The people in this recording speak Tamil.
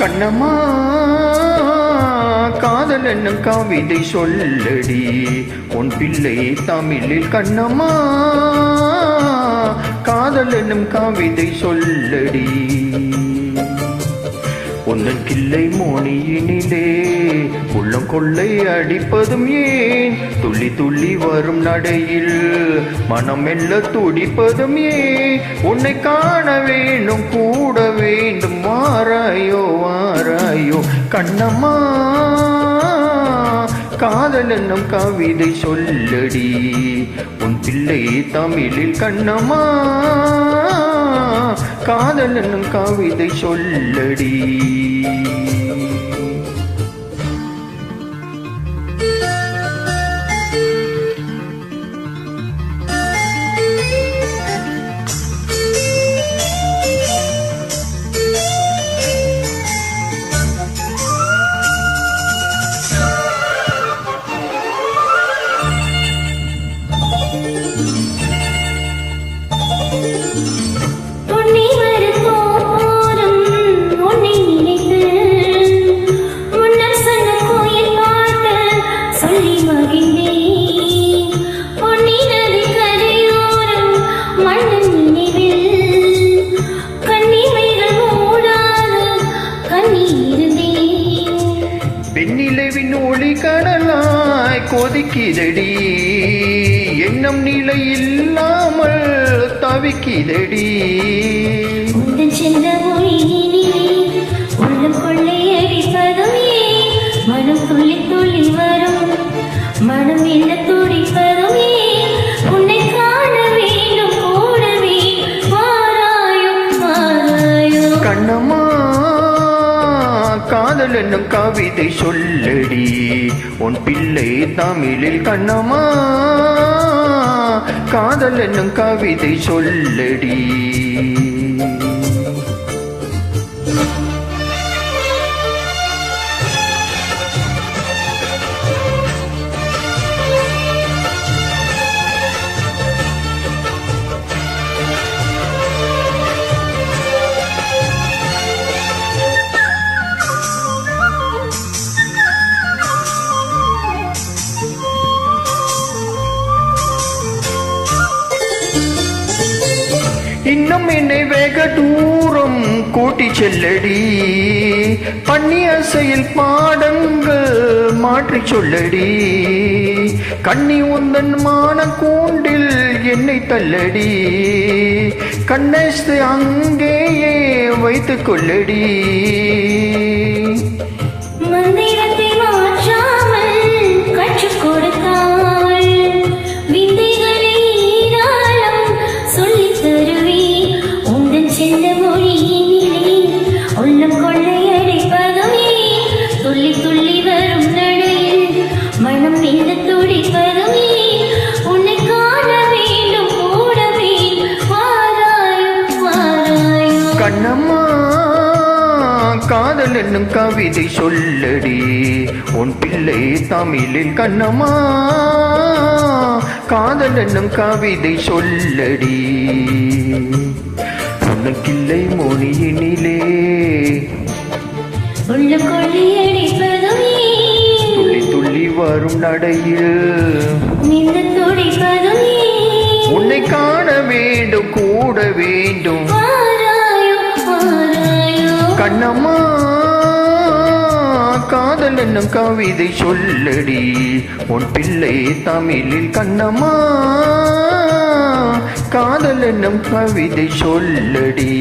கண்ணம்மா காதல் என்னும் கவிதை சொல்லடி உன் பிள்ளை தமிழில். கண்ணம்மா காதல் என்னும் கவிதை சொல்லடி உன்னன் கிள்ளை மோனியினிலே உள்ளம் கொள்ளை அடிப்பதும் ஏன்? துள்ளி துள்ளி வரும் நடையில் மனம் மெல்ல துடிப்பதும் ஏன்? உன்னை காண வேண்டும் கூட வேண்டும் வாராயோ வாராயோ. கண்ணம்மா காதல் என்னும் கவிதை சொல்லடி உன் பிள்ளை தமிழில். கண்ணம்மா காதல் என்னும் கவிதை சொல்லடி. வெண்ணிலவின் ஒளி கடலாய் கொதிக்கிதடி எண்ணம் நிலை இல்லாமல் தவிக்கிதடி. உள்ளம் கொள்ளையடிப்பதும் மனம் துள்ளி துள்ளி வரும் மனம் என்ன துடிப்பதும் உன்னை காண வேண்டும் கூடவே வாராயோ வாராயோ. கண்ணம்மா காதல் என்னும் கவிதை சொல்லடி உன் பிள்ளை தமிழில். கண்ணம்மா காதல் என்னும் கவிதை சொல்லடி. இன்னும் என்னை வேக தூரம் கூட்டி செல்லடி பண்ணி அசையில் பாடங்கள் மாற்றி சொல்லடி. கண்ணி உந்தன் மான கூண்டில் என்னை தள்ளடி கண்ணேஸ்து அங்கேயே வைத்துக் கொள்ளடி. மந்திரத்தை மாற்றாமல் கற்றுக் கொடுத்தாள் விந்தைகளை ஈராளம் சொல்லித் தருவேன் உந்தன் செல்ல மொழியினிலே. உள்ளம் கொள்ளையடிப்பதுமே துள்ளி துள்ளி வரும் நடையில் மனம் என்ன துடிப்பதுமே உன்னை காண வேண்டும் கூடவே வாராயோ வாராயோ. கண்ணம்மா காதல் என்னும் கவிதை சொல்லடி உன் பிள்ளை தமிழில். கண்ணம்மா காதல் என்னும் கவிதை சொல்லடி உனக்கில்லை மொழியினிலே உள்ளம் கொள்ளையடிப்பதுமே துள்ளி துள்ளி வரும் நடையில் நின்று துடிப்பதுமே உன்னை காண வேண்டும் கூட வேண்டும் வாராயோ வாராயோ. கண்ணம்மா காதல் என்னும் கவிதை சொல்லடி உன் பிள்ளை தமிழில். கண்ணம்மா காதல் என்னும் கவிதை சொல்லடி.